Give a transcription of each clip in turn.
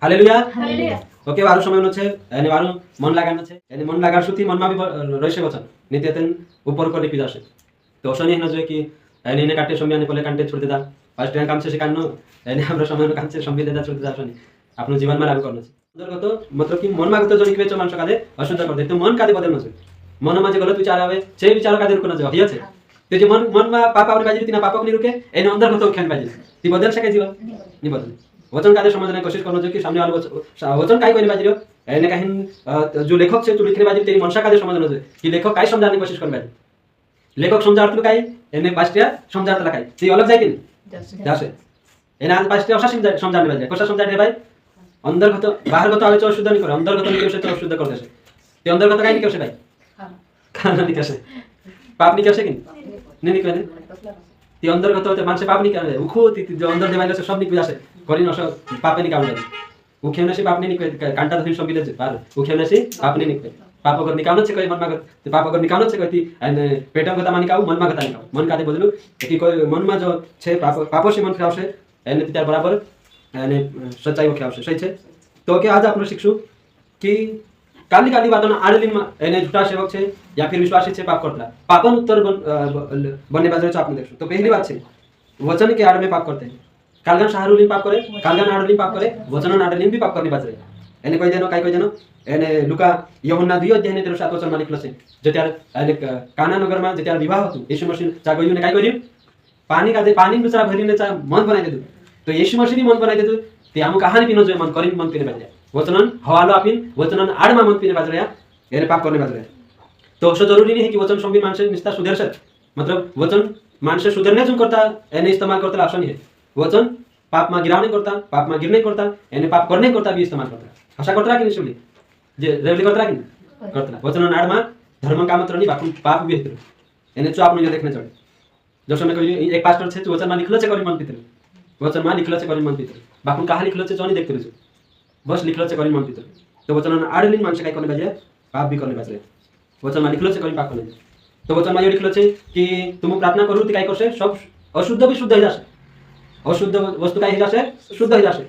Hallelujah okay वारु समय no छे एने वारु मन लागानो छे एने मन लागार सुती मनमा बी रहिसे वचन नित्यतन ऊपर को लिपि जासे तो शनि न जो कि एने ने काटे समय ने पले काटे छोड़ देता फर्स्ट टाइम काम से सिकानो एने हाम्रो समय काम से संबि देता छोड़ देता शनि आफ्नो जीवन में लागू गर्नु छ अंतर्गत मतलब कि मन मागत जो निकवे मानस काले अशुद्ध कर दे तो मन काले बदल्नु छ मन में जो गलत विचार आवे से विचार काले रुकन जो हिया छे त्यो जे मन में पाप आउने बाजी तिना पापक नि रुके एने अंतर्गत खेन बाजी ती बदल सके जीवन नि बदल वचन काले समझने की कोशिश करना चाहिए कि सामने वाला वचन काय कहने बाजी एने कहीं जो लेखक से जो लिखने बाजी तेरी मनसा काले समझना चाहिए कि लेखक काय समझाने की कोशिश कर बाजी लेखक समझार्थलो काय एने पास्टिया समझार्थला काय ती अलग जाय कि जासे एने आज पास्टिया असा समझाने बाजी कसा समझाने भाई अंतर्गत बाहरगत आवे तो अशुद्ध नहीं करे अंतर्गत नहीं कैसे तो अशुद्ध कर देसे ते अंतर्गत काय नहीं कैसे भाई खाना नहीं कैसे पाप नहीं कैसे कि नहीं करे ती अंतर्गत होते मानसे पाप नहीं करे उखो ती जो अंदर देवायला से सब नहीं जासे करिन असं पाप नहीं काढले उखेवण्याशी पाप नाही निघते कांटा धरून संबिले पार उखेवण्याशी पाप नाही निघते पाप अगर निकालना छे कोई मन मागत ते पाप अगर निकालना छे कोई आणि पेटा गता मानी काऊ मन मागता निकाऊ मन काते बदलू कि कोई मन में जो छे पापोशी मन खावशे एने त्यार बराबर एने सच्चाई खावशे सही छे तो के आज आपण शिक्षु कि काली काली बातों आडलिन एने झूठा सेवक छे या फिर विश्वासी छे पाप करतला पापन उत्तर बनने बाजरे आपने देखो तो पहली बात छे वचन के आड़ में पाप करते हैं कालगान शाहरुलिन पाप करे कालगान आडलिन पाप करे वचन आडलिन भी पाप करने बाजरे एने कोई देनो काय कोई देनो एने लुका यूहन्ना 2 अध्याय ने 7 वचन में लिखलो छे जे त्यार एने काना नगर में जे त्यार विवाह हतो यीशु मसीह चा गयो ने काय कर्यो पानी का दे पानी बिचरा भरीने चा मन बनाइ देदु तो यीशु मसीह मन बनाइ देदु ते आमु कहानी पिनो जो मन करिन मन पिने बाजरे वचनन हवालो आपिन वचनन आडमा मन पिने बाजरे एने पाप करने बाजरे तो असं जरूरी नहीं है कि वचन संबी माणसे निस्ता सुधरसत मतलब वचन माणसे सुधरने जो करता एने इस्तेमाल करता आसान है वचन पाप में गिराने करता पाप में गिरने करता एने पाप करने करता भी इस्तेमाल करता आशा करता कि नहीं सुली जे रेवली करता कि नहीं करता वचन नाड़ में धर्म का मात्र नहीं बाकी पाप भी है एने जो आपने जो देखने चढ़े जो समय कोई एक पास्टर छे वचन में लिखलो छे करी मन पितर वचन में लिखलो छे करी मन पितर बाकी कहा लिखलो छे जो नहीं देखते रहो बस लिखलो छे करी मन पितर तो वचन आडलिन माणसे काय करने बाजे पाप भी करने बाजे वचन में लिखलो छे करी पाप करने तो वचन में लिखलो छे कि तुम प्रार्थना करू ती काय करसे सब अशुद्ध भी शुद्ध हो जासे अशुद्ध वस्तु काय जासे शुद्ध हो जासे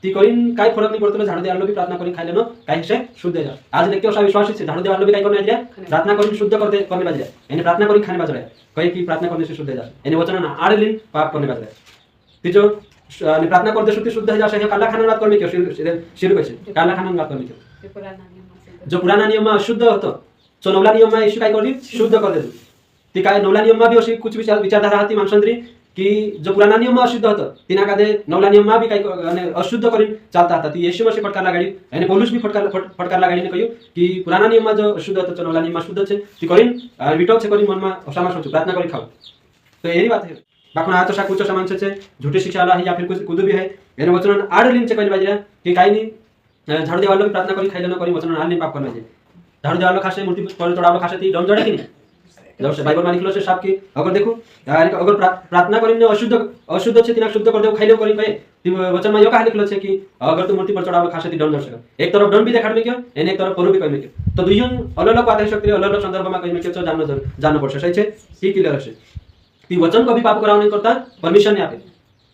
ती करीन काय फरक नहीं पड़तो झाड़ू देवालो भी प्रार्थना करी खाइले न काय से शुद्ध हो जासे आज देखते हो सब विश्वासी छे झाड़ू देवालो भी काय करने आजिया प्रार्थना करी शुद्ध करने बाजिया एने प्रार्थना करी खाने बाजरे कहे कि प्रार्थना करने से शुद्ध हो जासे एने वचन आडलिन पाप करने बाजरे ती जो प्रार्थना करते शुद्ध हो जासे हे काला खाना बात करने क्यों शुरू कैसे काला खाना बात करने क्यों जो पुराना नियम में अशुद्ध होतो सो नवला नियम में यीशु काय करी शुद्ध कर दे ती काय नवला नियम में भी अशी कुछ विचारधारा होती माणसांतरी कि जो पुराना नियम में अशुद्ध होतो तिना कादे नवला नियम में भी काय अशुद्ध करी चालता था ती यीशु मसीह फटकार लगाडी यानी पौलुस भी फटकार लगाडी ने कहियो कि पुराना नियम में जो अशुद्ध होतो नवला नियम में शुद्ध छे ती करीन विटोक छे करी मन में असामा सोच प्रार्थना करी खाओ तो यही बात है बाकी आ तो सा कुछ सामान छे झूठी शिक्षा वाला है या फिर कुछ कुछ भी है यानी वचन आडलिन छे कहि बाजरा कि काई नहीं झाड़ू देवालो भी प्रार्थना करी खाइले न करी वचन आडलिन पाप करना जे झाड़ू देवालो खासे मूर्ति पर तोड़ालो खासे ती डम जड़े कि नहीं जब से बाइबल में लिखलो से सब की अगर देखो अगर प्रार्थना करी ने अशुद्ध छे तिना शुद्ध कर दे खाइले करी कहे ती वचन में यो कहा लिखलो छे कि अगर तू मूर्ति पर चढ़ावलो खासे ती डम जड़ सके एक तरफ डम भी देखाड़ में क्यों एने एक तरफ परू भी कहमे क्यों तो दुइयन अलग अलग बात है शक्ति अलग अलग संदर्भ में कहमे क्यों जानना पड़से सही छे की क्लियर है ती वचन को भी पाप कराव नहीं करता परमिशन नहीं आपे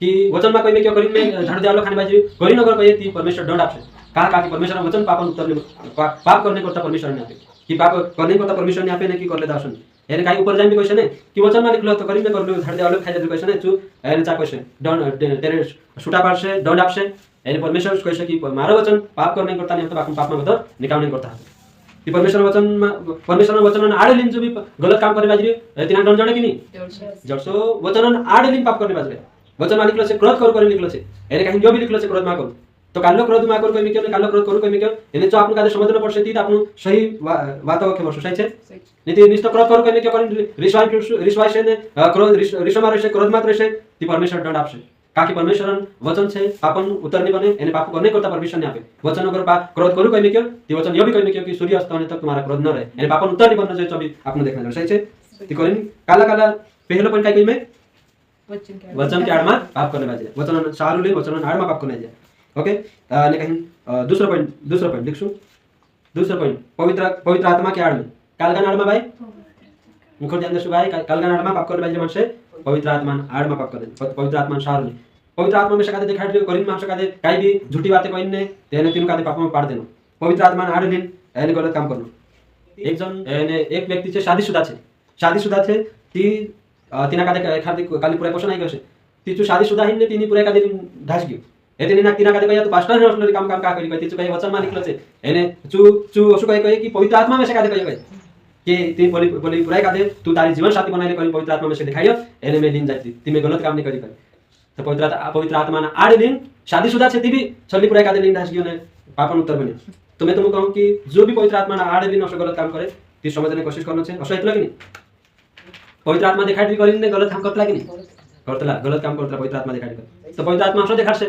कि वचन में कहमे क्यों करी में झाड़ देवालो खाने बाजी करी नगर कहे ती परमेश्वर दंड आपसे कहा कि परमेश्वर वचन पापन उत्तर पाप करने करता परमेश्वर नहीं आपे कि पाप करने करता परमेश्वर नहीं आपे ने की करले दासन यानी काही ऊपर जाइन भी क्वेश्चन है कि वचन में लिखलो तो करी में करलो झाड़ देवालो खाइ दे क्वेश्चन है चू यानी चा क्वेश्चन दंड तेरे छुटा पार से दंड आपसे यानी परमेश्वर क्वेश्चन कि मारो वचन पाप करने करता नहीं तो बाकी पाप में तो निकाल नहीं करता कि परमेश्वर वचन आडलिन जो भी गलत काम करने बाजरी तिना दंड जड़े कि नहीं जड़सो वचन आडलिन पाप करने बाजरे वचन में लिखलो से क्रोध कर लिखलो से यानी कहीं जो भी लिखलो से क्रोध मा करू तो कालो क्रोध मा करू कहीं क्यों कालो क्रोध करू कहीं क्यों यानी जो आपन का समझना पड़से ती आपन सही बात के वर्ष सही छे नीति निष्ठ क्रोध करू कहीं क्यों करी रिश्वास ने क्रोध रिश्व मारे से क्रोध मात्र से ती परमेश्वर दंड आपसे काकी परमेश्वर वचन से पापन उत्तर नहीं बने यानी पाप करने करता परमिशन नहीं आपे वचन अगर क्रोध करू कहीं क्यों ती वचन यो भी कहीं क्यों कि सूर्य अस्त होने तक तुम्हारा क्रोध न रहे यानी पापन उत्तर नहीं बनना चाहिए तो अभी आपने देखना सही छे ती करिन काला काला पहलो पॉइंट काय कहि में वचन के आड़मा पाप करने बाजे वचन सारुले वचन आड़मा पाप करने जाए ओके ने कहीं दूसरा पॉइंट लिखसु दूसरा पॉइंट पवित्र आत्मा के आड़ में कालगान आड़मा भाई मुखर ध्यान देसु भाई कालगान आड़मा पाप करने बाजे मनसे पवित्र आत्मा आड़मा पाप कर पवित्र आत्मा सारुले पवित्र आत्मा में सकादे देखा करिन मांस कादे काई भी झूठी बातें कहिन ने तेने तीन कादे पाप में पाड़ देनो पवित्र आत्मा ने आड़लिन एने गलत काम करनो एक जन एने एक व्यक्ति छे शादीशुदा छे ती तीना कादे खादी काली पूरा पोषण आई गसे ती चु शादीशुदा हिन ने तीनी पूरा कादे ढास गयो एते ना तीना कादे कया तो पास्टर हॉस्टल काम काम का करी ती चु कहे वचन मा निकलो छे एने चु असु कहे कि पवित्र आत्मा में से कादे कहे कि ती बोली पूरा कादे तू तारी जीवन साथी बनाइले करी पवित्र आत्मा में से दिखाइयो एने में दिन जाती ती में गलत काम नहीं करी तो पवित्र आत्मा ने आड़ दिन शादीशुदा छे ती भी छली पूरा कादे दिन ढास गयो ने पापन उत्तर बने तो मैं तुमको कहूं कि जो भी पवित्र आत्मा ने आड़ दिन असो गलत काम करे ती समझने की कोशिश करनो छे असो इतला कि नहीं पवित्र आत्मा दिखाई करी ने गलत काम करतला कि नहीं करतला गलत काम करतला पवित्र आत्मा दिखाई कर तो पवित्र आत्मा असो देखाडसे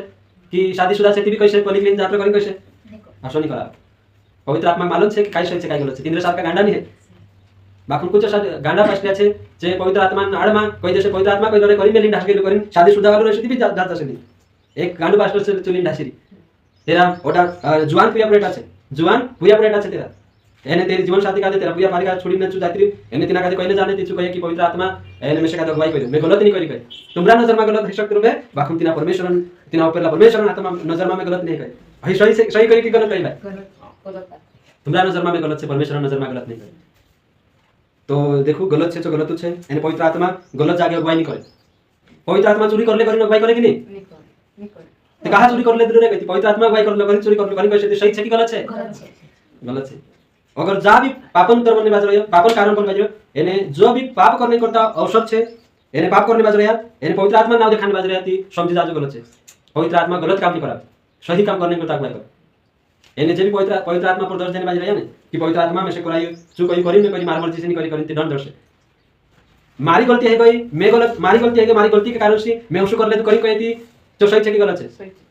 कि शादीशुदा छे ती भी कैसे पलिक्लिन जात्रा करी कैसे असो नहीं करा पवित्र आत्मा मालूम छे कि काय सही छे काय गलत छे 3 साल का गांडा नहीं है बाकुन कुछ गांडा पासल्या छे जे पवित्र आत्मा आड़मा कोई देशे पवित्र आत्मा कोई लरे करी मेलिन ढास गेलो करी शादीशुदा वालो रेसिपी भी जात जासे एक गांडू पास्टर से चुलिन ढासिरी तेरा ओटा जुआन पुया प्लेट আছে जुआन पुया प्लेट আছে तेरा एने तेरी जीवन साथी कादे तेरा पुया मारी का छोड़ी न चु जात्री एने तिना कादे कइने जाने तिचु कहे कि पवित्र आत्मा एने में से कादे अगुवाई करी मैं गलत नहीं करी कहे तुमरा नजर में गलत हिशक करबे बाकुन तिना परमेश्वर तिना ऊपर परमेश्वर आत्मा नजर में गलत नहीं कहे भाई सही करी कि गलत कही भाई तुमरा नजर में गलत से परमेश्वर नजर में गलत नहीं करे तो देखो गलत छे तो गलत छे एने पवित्र आत्मा गलत जागे अगुवाई नहीं करे पवित्र आत्मा चोरी करले करी अगुवाई करे कि नहीं तो कहा चोरी करले दूर रे पवित्र आत्मा अगुवाई करले करी चोरी करले करी कैसे सही छे कि गलत छे गलत छे अगर जा भी पापन उत्तर बनने बाज रहा पापन कारण बन बाज रहा एने जो भी पाप करने करता औषध छे एने पाप करने बाज रहा एने पवित्र आत्मा नाम दिखाने बाज रहा थी समझी जाजो गलत छे पवित्र आत्मा गलत काम नहीं करा सही काम करने करता अगुवाई कर एने जे भी पवित्र आत्मा पर दोष देने बाज रहा ने कि पवित्र आत्मा में से कराई चु कोई करी में करी मार मर्जी से नहीं करी ते दंड से मारी गलती है कोई मैं गलत मारी गलती है कि मारी गलती के कारण से मैं उसको कर ले तो करी कही थी तो सही छे कि गलत छे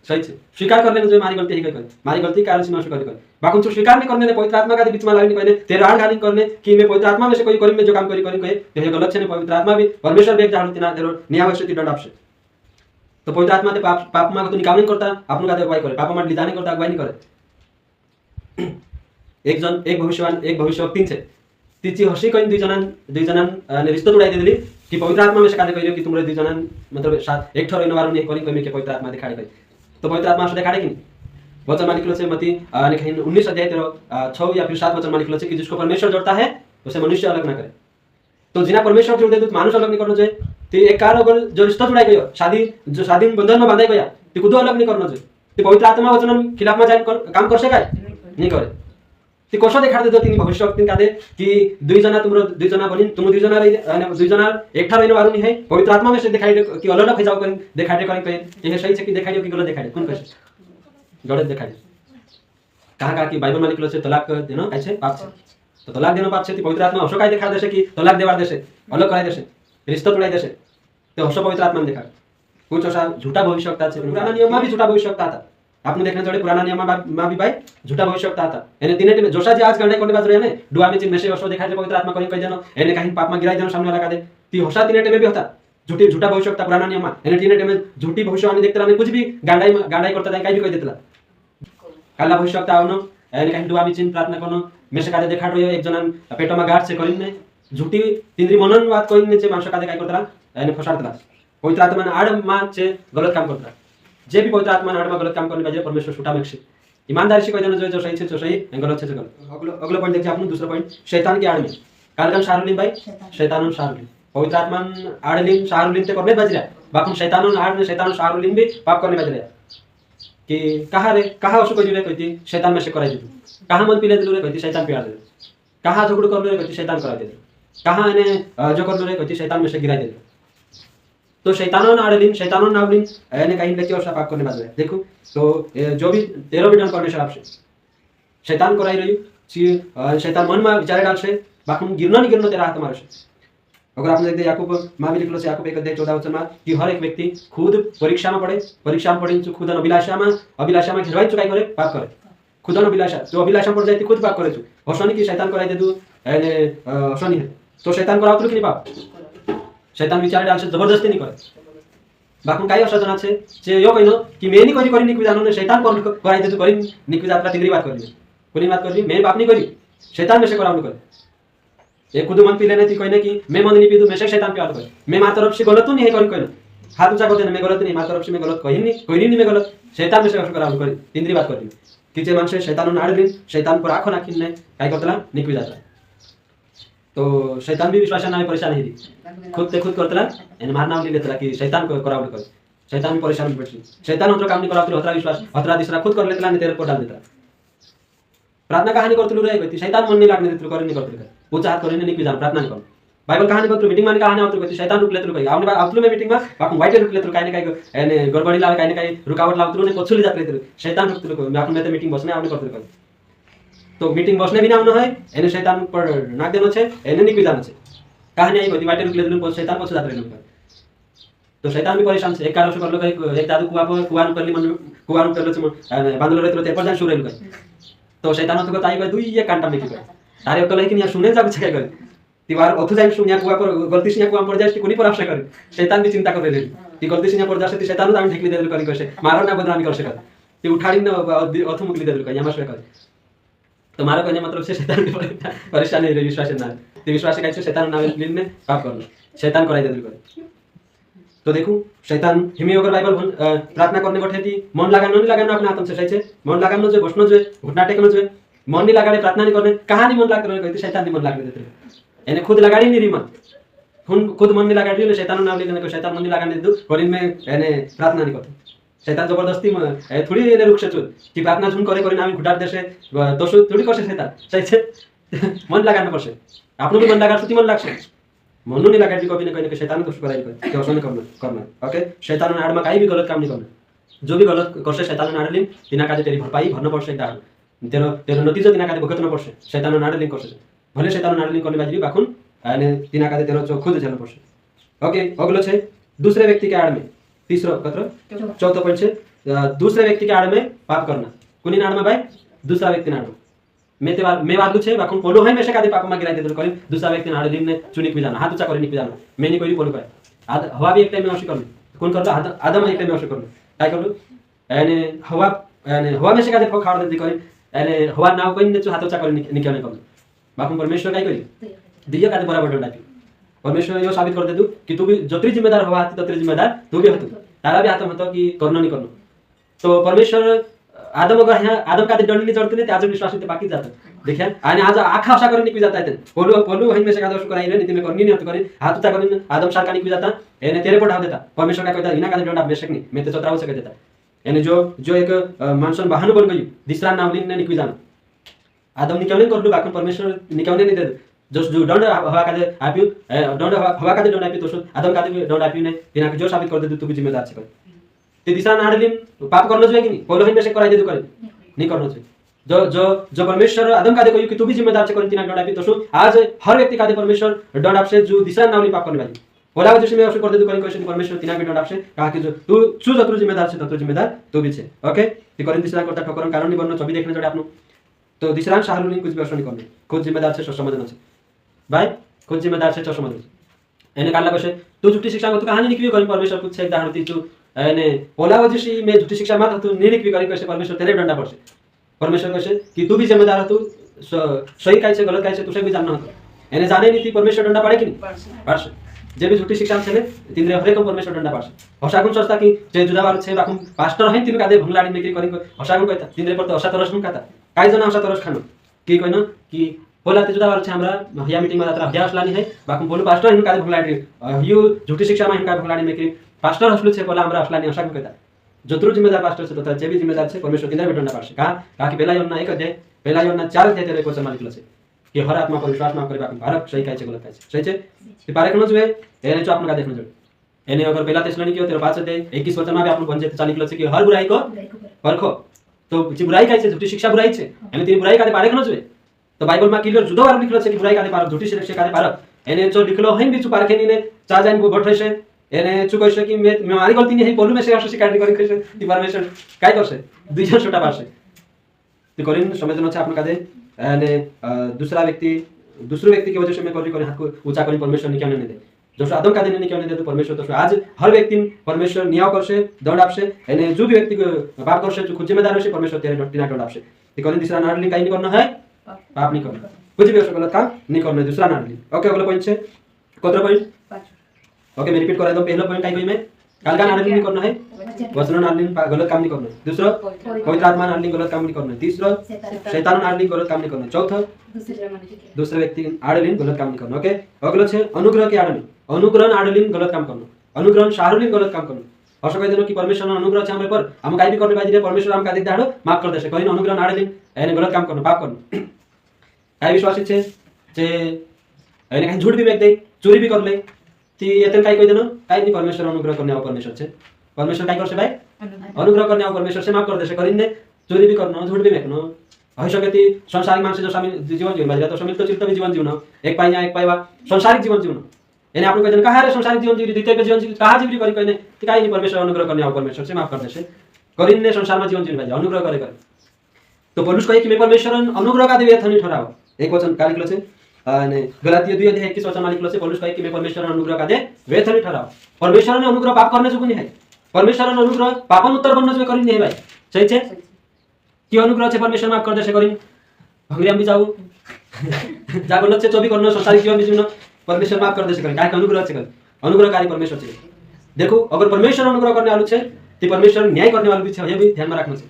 सही छे स्वीकार कर लेने जो मारी गलती है कोई मारी गलती के कारण से मैं उसको करी बाकुन जो स्वीकार नहीं करने ने पवित्र आत्मा का बीच में लाइन कहने तेरे आड़ गाली करने कि मैं पवित्र आत्मा में से कोई करी में जो काम करी कहे तो ये गलत छे ने पवित्र आत्मा भी परमेश्वर भी एक जान तिना तेरो न्याय से दंड आपसे तो पवित्र आत्मा ते पाप मा को निकाल नहीं करता आपन का अगुवाई करे पाप मा ले जाने करता अगुवाई नहीं करे एक भविष्यवक्ती छे तिची हसी कहीं दुई जनान ने रिश्ता जुड़ाई देली कि पवित्र आत्मा में से कादे कहियो कि तुमरे दुई जनान मतलब साथ एक ठर इनवारो ने करी कमी के पवित्र आत्मा दिखाड़े कहि तो पवित्र आत्मा से दिखाड़े कि वचन में लिखलो छे मती ने कहीं 19 अध्याय 6 या फिर 7 वचन में लिखलो छे कि जिसको परमेश्वर जोड़ता है उसे मनुष्य अलग ना करे तो जिना परमेश्वर जोड़ दे तो मानुष अलग नहीं करनो चाहिए तो एक कार अगर जो रिश्ता जुड़ाई गयो शादी बंधन में बांधाई गया तो खुद अलग नहीं करनो चाहिए तो पवित्र आत्मा वचन खिलाफ में जाए काम कर सकाय नहीं करे ती कसो देखाड देतो तिनी भविष्यवक्ती कादे कि दुई जना तुमरो दुई जना बनिन तुम दुई जना दुई जना एकठा रहने वारो नहीं है पवित्र आत्मा में से दिखाई कि अलग अलग जाओ करी दिखाई करी ये सही छे कि दिखाई कि गलत दिखाई कोन कैसे गलत दिखाई कहा कि बाइबल में लिखलो छे तलाक देनो कैसे पाप छे तो तलाक देनो पाप छे ती पवित्र आत्मा हसो काय दिखा देसे कि तलाक देवार देसे अलग कराई देसे रिश्ता तोड़ाई देसे तो हसो पवित्र आत्मा ने दिखा कुछ ऐसा झूठा भविष्यवक्ता छे पुराना नियम में भी झूठा भविष्यवक्ता था आपने देखना जोड़े पुराना नियम में भी भाई झूठा भविष्यवक्ता था एने तीने टीम जोशा जी आज गंडे कोने बाज रहे ने दुआ में चिन में से असो दिखाई दे पवित्र आत्मा कहि देनो एने कहीं पाप में गिराई देनो सामने वाला का दे ती होसा तीने टीम में भी होता झूठा भविष्यवक्ता पुराना नियम में एने तीने टीम झूठी भविष्यवाणी देखते रहने कुछ भी गांडाई करता जाए कहीं भी कह देतला काला भविष्यवक्ता आवनो एने कहीं दुआ में चिन प्रार्थना करनो में से का देखा रहियो एक जन पेटो में गाठ से करिने झूठी तिंद्री मनन बात कहिने छे मानस का दे काय करतला एने फसारतला पवित्र आत्मा ने आड़ मा छे गलत काम करतला जे भी पवित्र आत्मा आड़ में गलत काम करने बाजे परमेश्वर छुटा मेक्षे ईमानदारी से कह देना जो सही छे जो सही गलत छे जो गलत अगला पॉइंट देखिए आपन दूसरा पॉइंट शैतान के आड़ में कारगन शारुलिन भाई शैतानन शारुलिन पवित्र आत्मा आड़लिन शारुलिन ते करने बाज रहा बाकुन शैतानन आड़ में शैतान शारुलिन भी पाप करने बाज रहा कि कहा उसको कहि रे कहती शैतान में से कराई दे कहा मन पीले दिलु रे कहती शैतान पिया दे कहा झगड़ कर रे कहती शैतान करा दे कहा इन्हें जो कर रे कहती शैतान में से गिरा दे तो शैतानों आड़लिन शैतानों नावलिन यानी कहीं लेके और पाप करने बाजू है देखो तो जो भी 13 बिटन परमेश्वर आपसे शैतान कराई रही शैतान मन में विचारे डाल से बाकुन गिरना नहीं गिरना तेरा हाथ मारे से अगर आपने देखते याकूब मां भी लिखलो से याकूब 1:14 वचन में कि हर एक व्यक्ति खुद परीक्षा में पड़े जो खुद अभिलाषा में घेरवाई चुकाई करे पाप करे खुद अभिलाषा जो अभिलाषा पड़ जाती खुद पाप करे छु हसनी की शैतान कराई दे दू यानी हसनी है तो शैतान कराओ तो कि नहीं पाप शैतान विचार डाल से जबरदस्ती नहीं करे बाकुन काही असा जना छे जे यो कहिनो कि मैं नहीं करी निक विधान ने शैतान कराई दे तो करी निक विधान तिंगरी बात करली कोनी बात करली मैं बाप नहीं करी शैतान में से कराउन करे एक खुद मन पी लेने थी कहने कि मैं मन नहीं पी दूं मैं से शैतान प्यार करे मैं मां तरफ से गलत तो नहीं है करी कहना हाथ ऊंचा करते मैं गलत नहीं मार तरफ से मैं गलत कोई नहीं मैं गलत शैतान विषय करा करी तीनरी बात करी कि जे माणसे शैतान आडली शैतान पर आँखो नाखीन ने काय करतला निकवी जाता तो शैतान भी विश्वास ना परेशान है खुद करतला एने मार नाम लेतला कि शैतान को करावल कर शैतान भी परेशान बैठी शैतान होतो काम नहीं करावतो हतरा विश्वास हतरा दिसरा खुद कर लेतला ने तेरे को डाल देता प्रार्थना कहानी करतलू रे गती शैतान मन नहीं लागने देतलू कर नहीं करतलू वो चाहत करने निकवी जा प्रार्थना कर बाइबल कहानी करतलू मीटिंग मान कहानी होतो गती शैतान रुक लेतलू कई आपने बात आपलू में मीटिंग में बाकू वाइट रुक लेतलू काई ने काई एने गड़बड़ी लावे काई ने काई रुकावट लावतलू ने पछुली जात लेतलू शैतान रुकतलू को बाकू में तो मीटिंग बसने आपने करतलू कई तो मीटिंग बसने भी ना होनो है एने शैतान पर नाक देनो छे एने निकवी जानो छे कहानी आई गती वाइट रुक लेतलू शैतान पछ जात लेतलू तो शैतान भी परेशान छे एक कारण से कर लो एक दादू कुआ नु करली मन कुआ नु करलो छे बांधलो रहतलो ते पर जान शुरू रहलो तो शैतान तो ताई दुई ये कांटा में की कर तारे अकल है कि सुने जाब छे कर तिवार अथु जाइन सुनिया कुआ पर गलती से कुआ पर जाय कोनी पर आवश्यक करे शैतान भी चिंता कर ले कि गलती से पर जासे शैतान दाम ढेकली देल करी कसे मारो ना बदनामी कर सकत ती उठाड़ी न अथु मुकली देल कई यमा से कर तो मारो कहने मतलब से शैतान के परेशान नहीं रे विश्वास ना ते विश्वास काई से शैतान नाम लेने पाप करलो शैतान कराई देल कर तो देखो शैतान हिमी अगर बाइबल प्रार्थना करने बैठे थी मन लगाना अपने आत्म से सही छे मन लगानो जो बसनो जो घुटना टेकनो जो मन नहीं लगाड़े प्रार्थना नहीं करने कहानी मन लाग रहे शैतान नहीं मन लाग देते एने खुद लगाड़ी नहीं री मन खुद मन नहीं लगाड़ी ले शैतान नाम लेने को शैतान मन नहीं लगाने दे और इनमें एने प्रार्थना नहीं करते शैतान जबरदस्ती में थोड़ी एने रुक से कि प्रार्थना झुन करे नाम घुटाट देसे तो थोड़ी करसे शैतान सही छे मन लगाना पड़से आपनो भी मन लगा सुती मन लागसे मनु नहीं लगा कभी ना कहीं शैतान को कराई कर क्या नहीं करना ओके शैतान ने आड़ में काई भी गलत काम नहीं करना जो भी गलत करसे शैतान ने आड़लिन तिना काजे तेरी भरपाई भरना पड़से डाल तेरो नतीजा तिना काजे भुगतना पड़से शैतान ने आड़लिन करसे भले शैतान ने आड़लिन करने बाजी बाखुन आने तिना काजे तेरो खुद झेलना पड़से ओके अगलो छे दूसरे व्यक्ति के आड़ में तीसरो कतरो चौथा पॉइंट छे दूसरे व्यक्ति के आड़ में पाप करना कुनी आड़ में भाई दूसरा व्यक्ति आड़ मैं वादू छे बाकुन पोलो है मेशे कादे पाप मा गिराई देल करी दूसरा व्यक्ति नाड़ दिन ने चुनिक भी जाना हाथ ऊंचा करी निक भी जाना मैं नहीं कोई पोलो करे हवा भी एक टाइम में अवश्य करलो कोन करलो आदम एक टाइम में अवश्य करलो काय करलो यानी हवा मेशे कादे खाड़ दे करी यानी हवा नाव कोई ने हाथ ऊंचा करी निकने करलो बाकुन परमेश्वर काय करी दिया कादे बराबर डंडा परमेश्वर यो साबित कर दे दू कि तू भी जतरी जिम्मेदार हवा हाथ ततरी जिम्मेदार तू भी हतो तारा भी हाथ में तो कि करनो नहीं करनो तो परमेश्वर आदम अगर यहाँ आदम का दंड नहीं चढ़ते ते आज विश्वास ते बाकी जात देखिया आणि आज आखा आशा करी निकवी जाता है पोलू हई में से कादोश कराई रे नीति में करनी नहीं होत करी हाथ उता करी आदम सार का निकवी जाता एने तेरे पर ढाव देता परमेश्वर का कहता इना का दंड बेशक नहीं मैं तो 17 वर्ष का देता यानी जो एक मानसन वाहन बन गई दूसरा नाम ने निकवी जाना आदम निकलने कर दो बाकी परमेश्वर निकलने नहीं दे जो दंड हवा का दे आपियो दंड हवा का दे दंड आपियो तो आदम का दे दंड आपियो ने बिना जो साबित कर दे तू भी जिम्मेदार छे ते दिशा नाडलिन पाप करनो જોઈએ कि नहीं पोलो हन में से कराई दे तो करे नहीं करनो चाहिए जो परमेश्वर आदम का देखो कि तू भी जिम्मेदार छे तिना दंड आपी तो आज हर व्यक्ति का दे परमेश्वर दंड आपसे जो दिशा नावली पाप करने वाली बोला वजह से मैं अवश्य कर दे तो करे क्वेश्चन परमेश्वर तिना भी दंड आपसे कहा कि जो तू चू जतरो जिम्मेदार छे ततरो जिम्मेदार तू भी छे ओके ते करिन दिशा करता ठोकरन कारण नहीं बननो छवि देखने जोड़े आपनो तो दिशा शाहरुल कुछ भी अवश्य नहीं करने खुद जिम्मेदार छे समझना छे भाई खुद जिम्मेदार छे समझना एने काला कसे तू झूठी शिक्षा को कहानी निकली करिन परमेश्वर कुछ एक उदाहरण ती तू ने पोला वजह से मैं झूठी शिक्षा मत तू निरिक भी करी कैसे परमेश्वर तेरे डंडा पड़से परमेश्वर कैसे कि तू भी जिम्मेदार है तू सही काय से गलत काय से तुसे भी जानना होता एने जाने नहीं थी परमेश्वर डंडा पड़े कि नहीं पड़से जे भी झूठी शिक्षा छले तिनरे हरेक परमेश्वर डंडा पड़से हसाकुन सोचता कि जे जुदावार छे बाकुम पास्टर है तिन कादे भंगलाडी में करी हसाकुन कहता तिनरे पर तो हसा तरस न कहता काय जना हसा तरस खानो की कहनो कि बोला ते जुदावार छे हमरा हया मीटिंग में जात्रा अभ्यास लानी है बाकुम बोलो पास्टर हिन कादे भंगलाडी यो झूठी शिक्षा में हिन का भंगलाडी में करी पास्टर हसलु छे बोला हमरा असलानी आशा कहता जतरो जिम्मेदार पास्टर छे तो जे भी जिम्मेदार छे परमेश्वर तिनरे भी डंडा पासे कहा कि बेला योना एक अध्याय बेला योना 4 अध्याय तेरे को मालिक लसे कि हर आत्मा पर विश्वास ना करे बाकी भारत सही काय छे गलत काय छे सही छे ते पारे खनो जुए एने जो आपन का देखनो जुए एने अगर बेला तेसलोनी की तेरे 5 अध्याय 21 वचन में भी आपन बन जेते चालिक लसे कि हर बुराई को परखो तो जे बुराई काय छे झूठी शिक्षा बुराई छे एने तीन बुराई का पारे खनो जुए तो बाइबल में क्लियर जुदो वार लिखलो छे कि बुराई का पार झूठी शिक्षा का पार एने जो लिखलो हइन बिचु पार खेनी ने चा जाइन बैठे छे एने चुक कैसे कि मैं मारी गलती नहीं है पोलू में से आशा शिकायत करी कैसे ती परमेश्वर काय करसे दुई जन छोटा पासे तो करिन समझनो छ आपन कादे एने दूसरो व्यक्ति की वजह से मैं करी हाथ को ऊंचा करी परमेश्वर निकालने नहीं दे जो आदम का दिन निकालने दे तो परमेश्वर तो आज हर व्यक्ति परमेश्वर न्याय करसे दंड आपसे एने जो भी व्यक्ति को पाप करसे जो खुद जिम्मेदार है परमेश्वर तेरे दंड आपसे ते करिन दूसरा नाडली काई नहीं करना है पाप नहीं करना कुछ भी गलत काम नहीं करना दूसरा नाडली ओके अगला पॉइंट छे कतरा पॉइंट ओके मैं रिपीट करा दो पहला पॉइंट काई कोई मैं कालका नाडलिन नहीं करना है, वचन नाडलिन गलत काम नहीं करना है। दूसरा पवित्र आत्मा नाडलिन गलत काम नहीं करना है। तीसरा शैतान नाडलिन गलत काम नहीं करना है। चौथा दूसरे व्यक्ति आडलिन गलत काम नहीं करना। ओके, अगला है अनुग्रह के आडलिन, अनुग्रह आडलिन गलत काम करना, अनुग्रह सारुलिन गलत काम करना। असो कहि देनो कि परमेश्वर अनुग्रह छ हमरे पर, हम काई भी करने बाजी रे परमेश्वर हम का देख दाडो माफ कर देसे, कहिन अनुग्रह नाडलिन एने गलत काम करना, पाप करना। काई विश्वासी छे जे एने काई झूठ भी बेक दे, चोरी भी कर ले, ती एतन काई कहि देनो काई नि परमेश्वर अनुग्रह करने आओ परमेश्वर छे, परमेश्वर काई करसे भाई अनुग्रह करने आओ परमेश्वर से माफ कर देसे, करिन ने चोरी भी करनो, झूठ भी बेकनो, होई सके ती संसारिक मानसे जो शामिल जीवन जीवन बाजी तो शामिल तो चित्त भी जीवन जीवन एक पाई या एक पाई वा संसारिक जीवन जीवन एने आपन कहि देनो कहा रे संसारिक जीवन जीवन द्वितीय जीवन जीवन कहा जीवन करि कहिने ती काई नि परमेश्वर अनुग्रह करने आओ परमेश्वर से माफ कर देसे, करिन ने संसार में जीवन जीवन बाजी अनुग्रह करे करे। तो पौलुस कहे कि मैं परमेश्वर अनुग्रह का दिव्य थनी ठहराओ, एक वचन का लिखलो छे ने गलातिया 2:21 वचन में लिखलो छे, पौलुस कहे कि मैं परमेश्वर अनुग्रह का दे वेथनी ठहराओ। परमेश्वर ने अनुग्रह पाप करने जोगु नहीं है, परमेश्वर ने अनुग्रह पापन उत्तर बनने जोगु करिन नहीं भाई, सही छे कि अनुग्रह छे परमेश्वर माफ कर देसे, करिन भंगरिया भी जाऊ जागो छे चोबी करनो संसारिक जीवन भी जीवन परमेश्वर माफ कर देसे, करिन काय अनुग्रह छे, अनुग्रहकारी परमेश्वर छे। देखो अगर परमेश्वर अनुग्रह करने वाला छे ती परमेश्वर न्याय करने वाला भी छे, ये भी ध्यान में राखना छे।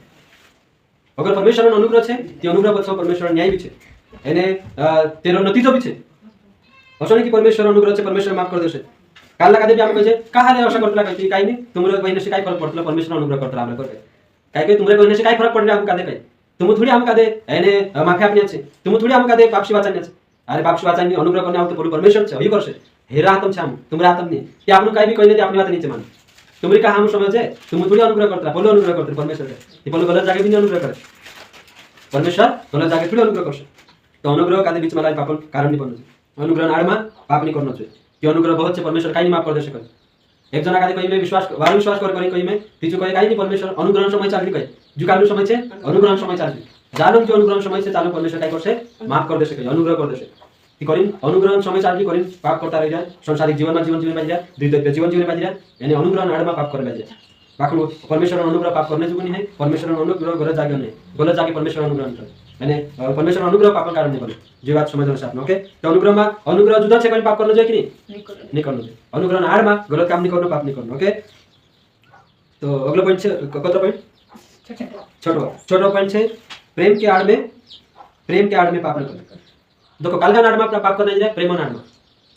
अगर परमेश्वर अनुग्रह छे ती अनुग्रह पछो परमेश्वर न्याय भी छे, एने तेरो नतीजो भी छे। असो नहीं कि परमेश्वर अनुग्रह छे परमेश्वर माफ कर देसे, काल लगा दे भी हम कहे छे कहा रे असा करतला कहती काई नहीं तुमरे बहिने से काय फरक पड़तला, परमेश्वर अनुग्रह करतला हमरे पर काय के तुमरे बहिने से काय फरक पड़ले हम का दे कहे तुम थोड़ी हम का दे एने माफी आपने छे, तुम थोड़ी हम का दे पापसी वाचन छे, अरे पापसी वाचन अनुग्रह करने आउ तो परमेश्वर छे, ही करसे हेरा हातम छे हम तुमरे हातम नहीं कि आपन काय भी कहले ते अपनी बात नीचे मान तुमरे का हम समझे तुम थोड़ी अनुग्रह करतला, बोलो अनुग्रह करते परमेश्वर ये बोलो गलत जगह भी अनुग्रह करे, परमेश्वर गलत जगह थोड़ी अनुग्रह करसे। तो अनुग्रह का बीच में लाई पापन कारण नहीं बननो छे, अनुग्रह आड़मा पाप नहीं करनो छे कि अनुग्रह बहुत छे परमेश्वर काई नहीं माफ कर दे सके। एक जना कादे कहि में विश्वास वार विश्वास कर करी कहि में तीजो कहि काई नहीं परमेश्वर अनुग्रह समय चालली कहि जो कालू समय छे अनुग्रह समय चालली जानो कि अनुग्रह समय से चालू परमेश्वर काई करसे माफ कर दे सके, अनुग्रह कर देसे कि करिन अनुग्रह समय चालली करिन पाप करता रह जाए, संसारिक जीवन में जीवन बाजी जाए, द्वितीय जीवन जीवन बाजी जाए, यानी अनुग्रह आड़मा पाप करे बाजी जाए। बाकी परमेश्वर अनुग्रह पाप करने जोगु नहीं है, परमेश्वर अनुग्रह गलत जागे नहीं, गलत जागे परमेश्वर अनुग्रह नहीं यानी परमेश्वर अनुग्रह पाप कारण नहीं बने, जे बात समझ से आपने। ओके, तो अनुग्रह में अनुग्रह जुदा छे कहीं पाप करनो जोई कि नहीं करनो जोई, अनुग्रह आड़ में गलत काम नहीं करनो पाप नहीं करनो। ओके, तो अगला पॉइंट छे कतो पॉइंट छोटो पॉइंट छे प्रेम के आड़ में पाप नहीं करनो। देखो कालगा आड़ में पाप करना जाए प्रेम आड़ में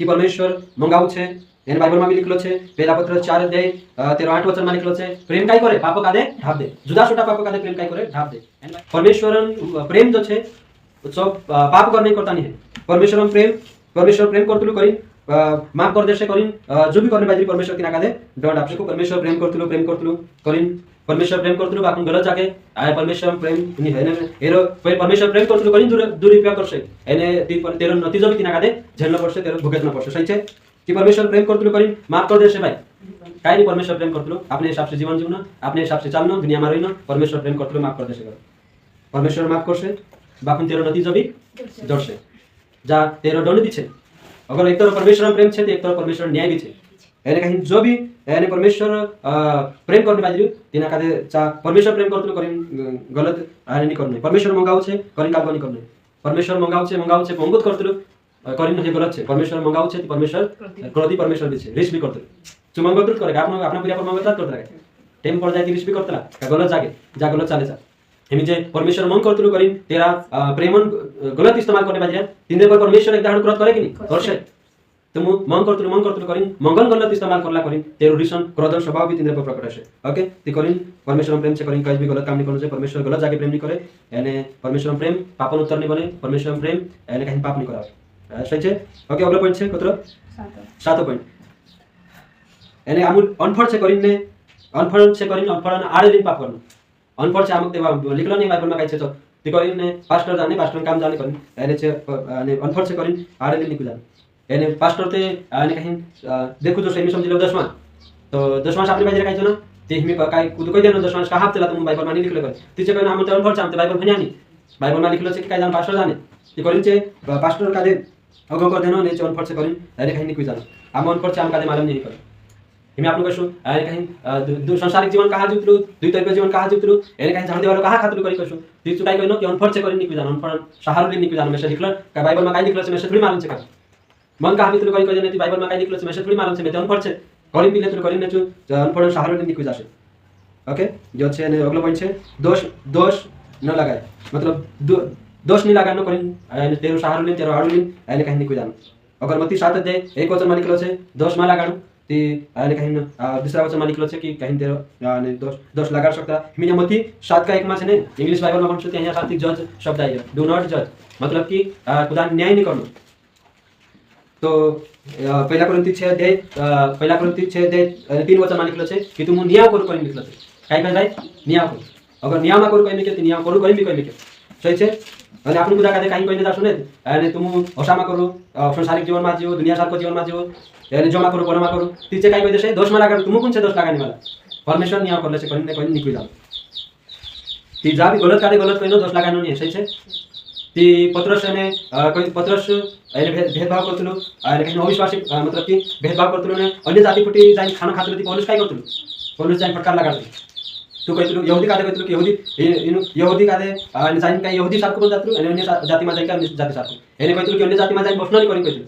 कि परमेश्वर मंगाऊ छे, एने बाइबल में भी लिखलो छे पहला पत्र 4:13-8 वचन में लिखलो छे प्रेम काई करे पाप कादे ढाप दे, जुदा छोटा पाप कादे प्रेम काई करे ढाप दे। परमेश्वर प्रेम जो छे सब पाप करने करता नहीं है, परमेश्वर प्रेम करतुलु करिन माफ कर देसे करिन जो भी करने बाजी परमेश्वर किना कादे डोंट आपसे को परमेश्वर प्रेम करतुलु करिन परमेश्वर प्रेम करतुलु बाकुन गलत जाके आय परमेश्वर प्रेम नि हैने एरो परमेश्वर प्रेम करतुलु करिन दुरुपयोग करसे एने तेरो नतीजो भी किना कादे झेलना पड़से, तेरो भुगतना पड़से, सही छे कि परमेश्वर प्रेम करतुलु करिन माफ कर देसे भाई काई नहीं परमेश्वर प्रेम करतुलु अपने हिसाब से जीवन जीवन अपने हिसाब से चलनो दुनिया में रहिनो परमेश्वर प्रेम करतुलु माफ कर देसे, परमेश्वर माफ करसे बाकुन तेरो नतीजो भी जड़से जा तेरो दंड भी छे। अगर एक तरफ परमेश्वर प्रेम छे तो एक तरफ परमेश्वर न्याय भी छे, यानी कहीं जो भी यानी परमेश्वर प्रेम करने बाजी तिना कादे चा परमेश्वर प्रेम करतुलु करिन गलत आने नहीं करने, परमेश्वर मंगाऊ छे करिन कागो नहीं करने, परमेश्वर मंगाऊ छे पंगुत करतुलु करिन हे गलत छे, परमेश्वर मंगाऊ छे परमेश्वर क्रोधी परमेश्वर भी छे, रिस भी करतुलु चुमंगतुल करे अपना अपना पूरा पर मंगत करतला टेम पड़ जाय रिस भी करतला का गलत जागे जा गलत चाले जा हेमी जे परमेश्वर मंग करतुलु करिन तेरा प्रेमन गलत इस्तेमाल करने बाजी तिंदे पर परमेश्वर एक दाड़ क्रोध करे कि नहीं करसे, तुम मंग करतुलु करिन मंगल गलत इस्तेमाल करला करिन तेरो रिसन क्रोधन स्वभाव भी तिंदे पर प्रकट होसे। ओके, ती करिन परमेश्वर प्रेम से करिन कहीं भी गलत काम नहीं करनो छे, परमेश्वर गलत जाके प्रेम नहीं करे, यानी परमेश्वर प्रेम पापन उत्तर नहीं बने, परमेश्वर प्रेम यानी कहीं पाप नहीं करावे, सही छे। ओके, अगला पॉइंट छे कतरो सातो पॉइंट यानी आमुल अनफड़ से करिन अनफड़ आड़े दिन पाप करनो, अनपढ़ से आमुक देवा लिखलो नहीं बाइबल में काई छे तो ती करिन ने पास्टर जाने पास्टर काम जाने करिन यानी छे यानी अनपढ़ से करिन आड़े दिन निकु जाने, यानी पास्टर ते यानी कहीं देखो जो सेमी समझ लो 10वां तो 10वां आपने बाजी काई छे ना ते हिमी काय कुदु कई देनो 10वां का हाफ चला तुम बाइबल में नहीं लिखले कर तिचे कहिन आमुते अनपढ़ छे बाइबल भनिया नहीं बाइबल में लिखलो छे कि काय जान पास्टर जाने ती करिन छे पास्टर का दे अगो कर देनो ने अनपढ़ से करिन यानी कहीं निकु जाने आम अनपढ़ छे आम का दे मालूम नहीं कर हिमी आपन कछु यानी कहीं संसारिक जीवन कहा जुतलु द्वितीय जीवन कहा जुतलु यानी कहीं जान देवालो कहा खातलु करी कछु ती चुकाई कहिनो कि अनपढ़ से करिन निकु जाने अनपढ़ सहारू निकु जाने में से लिखलो का बाइबल में काय लिखलो छे में से थोड़ी मालूम छे का मन कहा बितलु करी कहि ती बाइबल में काय लिखलो छे में से थोड़ी मालूम छे में अनपढ़ छे करिन पिले तो करिन नेचु अनपढ़ शाहरुलिन निकुज आसे ओके जो छे ने अगला पॉइंट छे दोष न लगाए मतलब दोष नहीं लगानो करिन तेरो शाहरुलिन तेरो आडुलिन आने कहीं निकुज जानो अगर मती साथ दे एक वचन मानिकलो छे दोष मा लगानु ती आने कहीं दूसरा वचन मानिकलो छे कि कहीं तेरो ने दोष लगा सकता हिमिने मती सात का एक मा छे ने इंग्लिश बाइबल में भन्छौ त्यहाँ साथी जज शब्द आइयो डू नॉट जज मतलब कि खुदा न्याय नहीं करनु तो पहला कोरिन्थी 6 अध्याय 3 वचन मानिकलो छे कि तुम न्याय करू करिन निकलो छे काय काय भाई न्याय करू अगर न्याय मा करू कहिने के न्याय करू करिन भी कहिने के सही छे અને આપણું બધા કાદે કાઈ કહીને જાશો ને અને તું ઓસામાં કરું સંસારિક જીવનમાં જીવો દુનિયા સારકો જીવનમાં જીવો એને જમા કરું પरमा કરું તીચે કાઈ કહી દેશે દોષમાં લાગાડું તું કોણ છે દોષ લાગાની વાला પરમેશ્વર ન્યાય કરલે છે કરીને કોઈ નીકળી જાવ ती जा भी गलत कादे गलत कहिनो दोष लागानो नहीं सही छे ती पत्रस ने कोई पत्रस એને भेदभाव करतलो અને કઈ અવિશ્વાસી मतलब कि भेदभाव करतलो ने अन्य जाति फुटी जाई खाना खातलो ती पौलुस काय करतलो पौलुस जाई फटकार लगाडतो तू कहतलो यहूदी कादे कहतलो कि यहूदी कादे आणि जाईन काय यहूदी सारखं पण जातलो आणि अन्य जाति मा जाई का अन्य जाति सारखं એને कहतलो कि अन्य जाति मा जाई बसनो करी कहतलो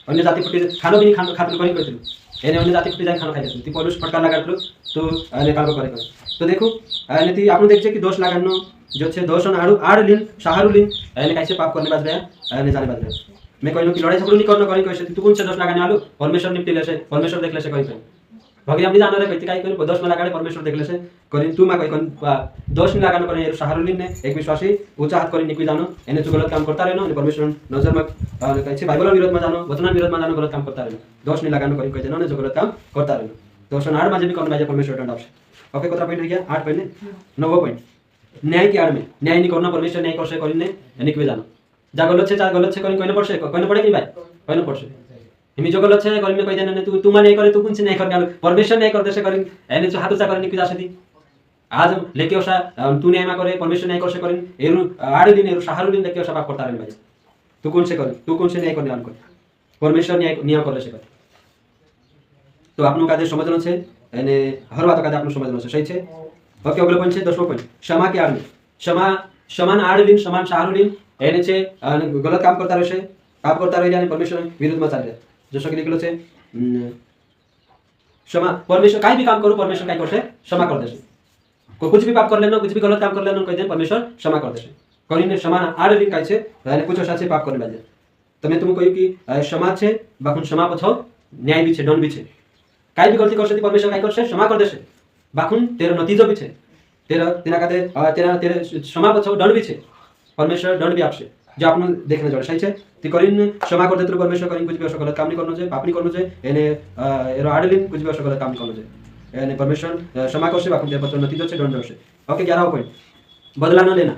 अन्य जाति फुटी खानो भी खातलो करी कहतलो એને अन्य जाति फुटी जाई खाना खाई देतलो ती पौलुस फटकार लगाडतो तो અને કાલકો કરે तो देखो અને ती आपण देखछे कि दोष लागानो जो छे दोष न आडलिन शाहरुलिन એને कैसे पाप करने बाज रहा અને जाने बाज रहा मैं कहलो कि लड़ाई झगड़ा नहीं करना करी कैसे तू कौन से दोष लगाने आलो परमेश्वर निपटी लेसे परमेश्वर देख लेसे कहीं भगी हमनी जानो रे कहती काई करी दोष में लगाडे परमेश्वर देख लेसे करी तू मा कहीं दोष नहीं लगानो करी शाहरुलिन ने एक विश्वासी ऊंचा हाथ करी निकली जानो एने जो गलत काम करता रहनो અને परमेश्वर नजर में कहै छे बाइबल विरोध में जानो वचन विरोध में जानो गलत काम करता रहनो दोष नहीं लगानो करी कहै जानो जो गलत काम करता रहनो दोष आड़ में भी करना बाजे परमेश्वर दंड आपसे ओके कतरा पॉइंट हो गया 8 पॉइंट ने 9 पॉइंट न्याय के आड़ में न्याय नहीं करना परमेश्वर न्याय करसे करिने निकवे जानो जा गलत छे करी कहने पड़े कि भाई कहने पड़से हिमी जो गलत छे करिने कहि देने तू मा न्याय करे तू कुछ न्याय करने आलो परमेश्वर न्याय कर देसे करिन एने जो हाथ ऊंचा करिन निकवे जासेदी आज लेके ओसा तू न्याय मा करे परमेश्वर न्याय करसे करिन एरु आड़ दिन एरु शाहरु दिन लेके ओसा पाप करता रहन भाई तू कौन से करे तू कौन से न्याय करने आलो परमेश्वर न्याय कर लेसे करे तो आपनु कादे समझनो छे एने हर बात कादे आपनु समझनो छे सही छे ओके अगला पॉइंट छे 10 पॉइंट क्षमा के आड़ में समान आड़लिन समान शाहरुलिन एने छे गलत काम करता रहेछे पाप करता रही जाने परमेश्वर विरुद्ध में चाले जैसे कि लिखलो छे क्षमा परमेश्वर काई भी काम करो परमेश्वर काई करछे क्षमा कर देछे कोई कुछ भी पाप कर लेनो कुछ भी गलत काम कर लेनो कहि दे परमेश्वर क्षमा कर देछे करिने समान आड़लिन काई छे एने कुछ साथे पाप करने लागे तो मैं तुमको कहियो कि क्षमा छे बाकुन क्षमा पछो न्याय भी छे दंड भी छे काई भी गलती करछे परमेश्वर काई करछे क्षमा कर देछे बाकुन तेरो नतीजो भी छे तेरा कादे तेरे क्षमा पछो दंड भी छे परमेश्वर दंड भी आपसे जो आपने देखने जोड़े सही छे ती करिन क्षमा कर देतरो परमेश्वर करिन कुछ भी असो गलत काम नहीं करनो छे पाप नहीं करनो छे एने एरो आडलिन कुछ भी असो गलत काम करनो छे एने परमेश्वर क्षमा करसे बाकुन तेरे पछो नतीजो छे दंड छे ओके 11 पॉइंट बदला न लेना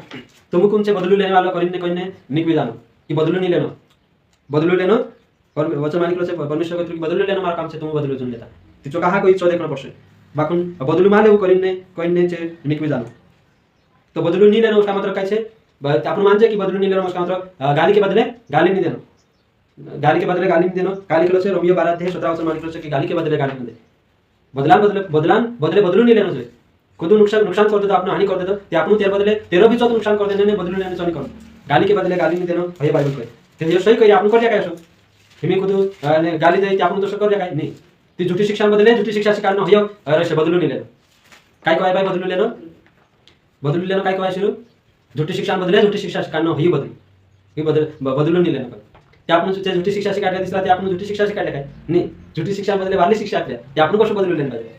तुम कौन से बदलू लेने वाला करिन ने कहिने निकवी जानो कि बदलू नहीं लेनो पर वचन मानिकलो छे परमेश्वर कहतरो कि बदलू लेनो मार काम छे तुम बदलू जन लेता ती जो कहा कोई इच्छा देखनो पड़से बाकुन बदलू माले वो करिने कहिने छे निकवी जानो तो बदलू नहीं लेनो उसका मतलब काय छे आपन मान जे कि बदलू नहीं लेनो उसका मतलब गाली के बदले गाली नहीं देनो गाली के बदले गाली नहीं देनो गाली के छे रोमियो 12 अध्याय 17 वचन मानिकलो छे कि गाली के बदले गाली नहीं दे बदले बदलू नहीं लेनो छे खुद नुकसान कर दे तो आपने हानि कर दे तो ते आपनु तेरे बदले तेरो भी जो नुकसान कर देने बदलू लेने चोनी कर गाली के बदले गाली नहीं देनो हे बाइबल कहे ते ये सही कही आपनु कर दिया कैसो हिमी खुद गाली दे ते आपनु दोष कर दिया काय नहीं ती झूठी शिक्षा बदले झूठी शिक्षा से कारण होयो अरे से बदलू नहीं लेनो काय कहय भाई बदलू लेनो काय कहय शुरू झूठी शिक्षा बदले झूठी शिक्षा से कारण होयो बदलू नहीं लेनो ते आपनु झूठी शिक्षा से काढल्या दिसला ते आपनु झूठी शिक्षा से काढल्या काय नाही झूठी शिक्षा बदले वाली शिक्षा आपल्या ते आपनु कसं बदलू लेनो पाहिजे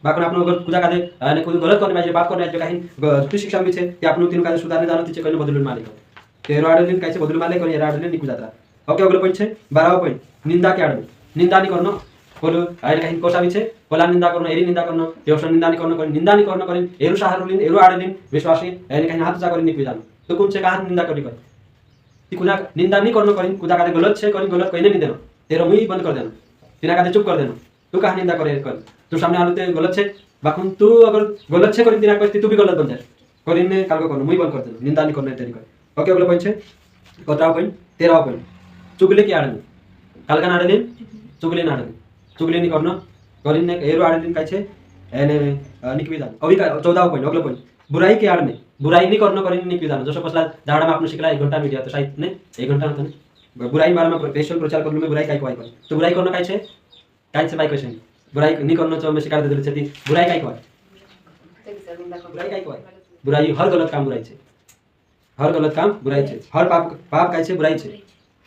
बाकन आपनु अगर पूजा कादे आणि कोई गलत करने पाहिजे पाप करने पाहिजे काही झूठी शिक्षा भी छे ते आपनु तीन कादे सुधारने जानो तिचे कने बदलून मालिक ते राडलिन कायचे बदलू मालिक कोनी राडलिन निकू जाता ओके अगला पॉइंट छे 12 पॉइंट निंदा के आड़ निंदा नहीं करनो बोलो आइल काही कोसा भी छे कोला निंदा करनो एरी निंदा करनो देवसन निंदा नहीं करनो निंदा नहीं करनो करिन एरु शाहरुलिन एरु आड़लिन विश्वासी एनी काही हाथ जा करिन निकू जानो तो कोन छे का निंदा करी कर ती कुना निंदा नहीं करनो करिन कुदा कादे गलत छे करिन गलत कहिने नहीं देनो तेरो मुंह बंद कर देनो तिना कादे चुप कर देनो तू का निंदा करे कर तू सामने आलो ते गलत छे बाकुन तू अगर गलत छे करिन तिना कहती तू भी गलत बन जाए करिन काल को करनो मुंह बंद कर देनो निंदा नहीं करने तेरी कर ओके अगला पॉइंट छे 17 पॉइंट 13 पॉइंट चुगली के आड़न कालका नाडलिन चुगली नहीं करनो करिन ने एरो आड़लिन काय छे एने निकवी जानो अभी 14 पॉइंट अगला पॉइंट बुराई के आड़ में बुराई नहीं करनो करिन निकवी जानो जसो पसला झाड़ा में आपने शिकला 1 घंटा मीडिया तो शायद ने 1 घंटा न तो बुराई बारे में स्पेशल प्रचार करलो में बुराई काय कहै तो बुराई करनो काय छे भाई क्वेश्चन बुराई नहीं करना चाहिए, मैं शिकार दे देले छथि बुराई काई कहै बुराई काई कहै बुराई हर गलत काम बुराई छे, हर गलत काम बुराई छे, हर पाप पाप काई छे बुराई छे।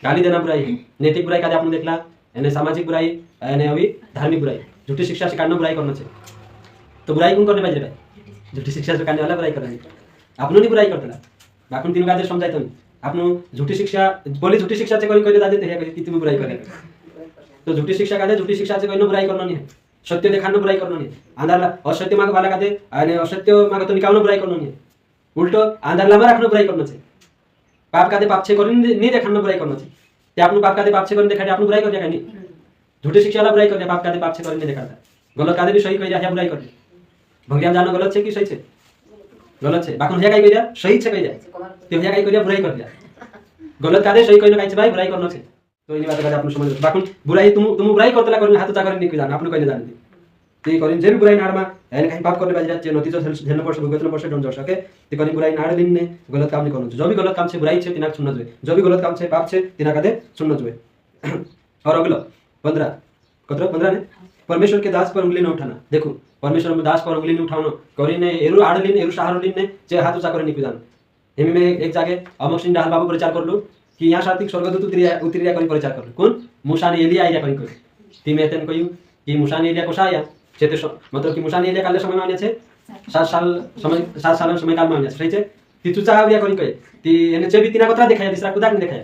गाली देना बुराई है, नैतिक बुराई कादे आपने देखला यानी सामाजिक बुराई यानी अभी धार्मिक बुराई, झूठी शिक्षा सिखाना बुराई करना छे। तो बुराई कौन करने पाहिजे भाई, झूठी शिक्षा सिखाने वाला बुराई करने आपनो नहीं बुराई करतला बाकुन तीन गादे समजायतो आपनो झूठी शिक्षा बोली झूठी शिक्षा से कोई दादे ते है कि तुम्ही बुराई करे। तो झूठी शिक्षा कादे झूठी शिक्षा से कोई बुराई करना नहीं है, सत्य देखाना बुराई करना नहीं है, आंधारला असत्य माग वाला कादे आणि असत्य माग तो निकालना बुराई करना नहीं है, उल्टो आंधारला मा राखना बुराई करना छे। पाप कादे पाप छे करून नहीं देखाना बुराई करना छे, ते आपनो पाप कादे पाप छे करून देखाडे आपनो बुराई कर दिया नहीं, झूठी शिक्षा वाला बुराई कर दिया, पाप कादे पाप छे करून नहीं देखाडता, गलत कादे भी सही कह दिया बुराई कर दिया। भंगिया जानो गलत छे कि सही छे, गलत छे, बाकुन हे काई कह दिया सही छे कह दिया, ते हे काई कह दिया बुराई कर दिया, गलत कादे सही कहिनो काई छे भाई बुराई करनो छे। तो इनी बात कादे आपनो समझ बाकुन बुराई तुम बुराई करतला करून हात उचा करून निकि जान आपनो कहिले जान ते करिन जे भी बुराई नाडमा यानी काही पाप करने बाजी चे नतीजो झेलनो पर्छ भोगतनो पर्छ डोन जस के ते करिन बुराई नाड लिन्ने गलत काम नहीं करनो, जो भी गलत काम छे बुराई छे तिना सुनना जोए, जो भी गलत काम छे पाप छे तिना कादे सुनना जोए। और अगलो 15 कतरो 15 ने परमेश्वर के दास पर उंगली न उठाना। देखो परमेश्वर में दास पर उंगली नहीं उठानो करिने एरु आडलिन एरु सहारो लिन्ने जे हाथ उचा करे निकि जान। हेमी में एक जागे अमोक सिंह डाल बाबू प्रचार करलु कि यहाँ सातिक स्वर्गदूत उतरिया करी प्रचार करलु कोन मूसा ने एलिया आइया करी ती में तेन कहियो कि मूसा ने एलिया कोसा आया चेते मतलब कि मूसा ने एलिया काले समय में आने छे 7 साल समय काल में आने सही छे ती तुचा आविया करी कहे ती एने चेबी तिना कतरा देखाया दिसरा कुदाक नहीं देखाया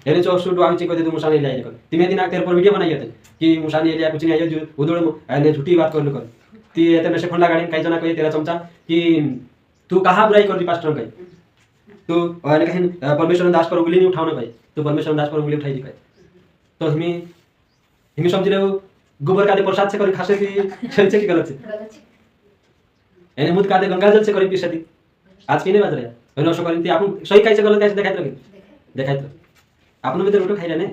एने चो सुडु आवी ची कहे मूसा ने एलिया कर ती में तिना तेरे पर वीडियो बनाई होते कि मूसा ने एलिया कुछ नहीं आयो जो उदोड़ एने झूठी बात करलु कर ती एते में से फोन लगाड़ी कई जना कहे तेरा चमचा कि तू कहां बुराई कर दी पास्टर कहे तो और कहीं परमेश्वर दास पर उंगली नहीं उठाना भाई तो परमेश्वर दास पर उंगली उठाई दी भाई तो हिमी समझ रहे हो गोबर कादे प्रसाद से करी खासे थी सही से की गलत है यानी मुद कादे गंगाजल से करी पीसे थी आज की नहीं बात रहा है नशो करी थी आप सही कैसे गलत कैसे देखाई तो आपने भी तो रोटी खाई रहे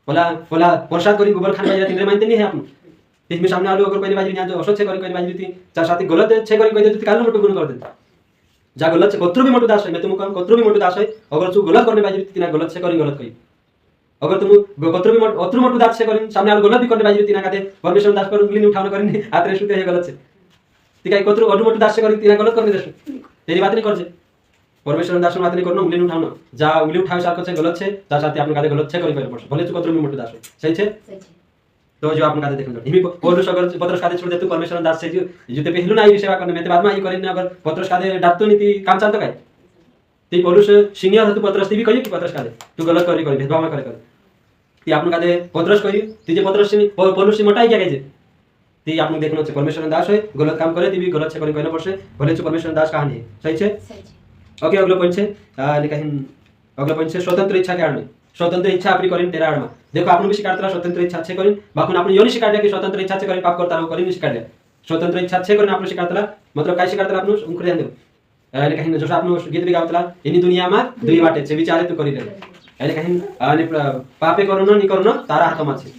बोला प्रसाद करी गोबर खाने बाजी तीन मानते नहीं है आपने इसमें सामने आलू अगर कोई बाजी नहीं जो असत से करी बाजी थी चार साथी गलत छे करी कोई देती काल मोटो गुण कर देता जा गलत से कतरो भी मोटो दास है मैं तुमको कतरो भी मोटो दास है अगर तू गलत करने बाजी तिना गलत से करी गलत कही अगर तुम कतरो भी अतरो मोटो दास से करी सामने आलू गलत भी करने बाजी तिना काते परमेश्वर दास पर उंगली नहीं उठाना करी आतरे सुते है गलत से ती काई कतरो अडू मोटो दास से करी तिना गलत करने देस तेरी बात नहीं कर जे परमेश्वर दास बात नहीं करनो उंगली नहीं उठानो जा उंगली उठावे सार से गलत छे ता साथे आपन काते गलत छे करी पड़े भले तू कतरो भी मोटो दास है सही छे तो जो आपन काते देखन हिमी पौलुस अगर पत्रस काते छोड़ दे तू परमेश्वर दास से जो ते पहलु नाही सेवा करने में ते बाद में आई करिन अगर पत्रस काते डाटतो नीति काम चलतो काय ती पौलुस सीनियर हतु पत्रस ती भी कहियो कि पत्रस काते तू गलत करी भेदभाव में करे ती आपन काते पत्रस कहियो ती जे पत्रस से पौलुस से मटाई क्या कहजे ती आपन देखनो छे परमेश्वर दास है गलत काम करे ती भी गलत से करी कहना पड़से भले तू परमेश्वर दास कहानी है सही छे ओके अगला पॉइंट छे लेकिन अगला पॉइंट छे स्वतंत्र इच्छा के आड़ में स्वतंत्र इच्छा अपनी करिन तेरा आड़ में देखो आपने भी शिकारतला स्वतंत्र इच्छा छे करिन बाकुन आपने यो नहीं शिकार दिया कि स्वतंत्र इच्छा से करिन पाप करता रहो करिन नहीं शिकार दिया स्वतंत्र इच्छा छे करिन आपने शिकारतला मतलब काय शिकारतला आपने उनको ध्यान दो लेकिन जैसे आपने गीत भी गावतला इनी दुनिया में दुई बाटे छे विचारे तू करी ले लेकिन पापे करनो नहीं करनो तारा हाथ में छे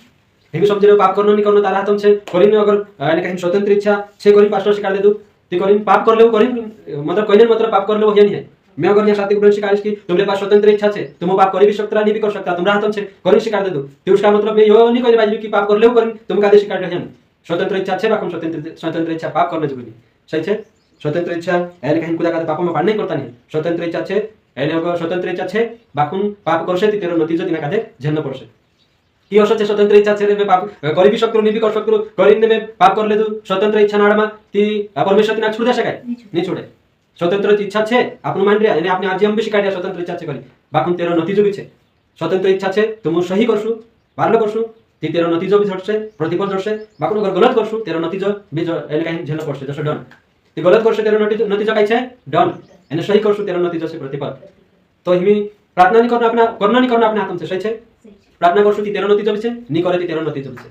हेमी समझ लो पाप करनो नहीं करनो तारा हाथ में छे करिन अगर लेकिन स्वतंत्र इच्छा छे करिन पास्टर शिकार दे दो ती करिन पाप कर ले करिन मतलब कोई नहीं मतलब पाप कर ले हो नहीं है मैं अगर यहाँ साथी गुण शिकारिश की तुम्हारे पास स्वतंत्र इच्छा है तुम पाप कर भी सकता नहीं भी कर सकता तुम्हारा हाथ से करी शिकार दे दो तो उसका मतलब ये नहीं कहने बाजी कि पाप कर ले करी तुम का शिकार रहे स्वतंत्र इच्छा है बाकुम स्वतंत्र इच्छा पाप करने जोगी सही है स्वतंत्र इच्छा यानी कहीं कुदा का पाप में पाड़ नहीं करता नहीं स्वतंत्र इच्छा है यानी अगर स्वतंत्र इच्छा है बाकुम पाप करसे तेरो नतीजो तिना कादे झेलना पड़से की असत स्वतंत्र इच्छा है मैं पाप करी भी सकतो नहीं भी कर सकतो करिन में पाप कर ले दो स्वतंत्र इच्छा नाड़ में ती परमेश्वर तिना छोड़ दे सके नहीं छोड़े स्वतंत्र इच्छा छे आपन मान रिया यानी आपने आज हम भी शिकार दिया स्वतंत्र इच्छा छे करी बाकुन तेरो नतीजो भी छे स्वतंत्र इच्छा छे तुम सही करसु बारलो करसु ती तेरो नतीजो भी झटसे प्रतिफल झटसे बाकुन अगर गलत करसु तेरो नतीजो भी यानी कहीं झेलना पड़से जैसे डन ती गलत करसु तेरो नतीजो काई छे डन यानी सही करसु तेरो नतीजो से प्रतिफल तो हिमी प्रार्थना नहीं करना अपने हाथ में सही छे प्रार्थना करसु ती तेरो नतीजो भी छे नहीं करे ती तेरो नतीजो भी छे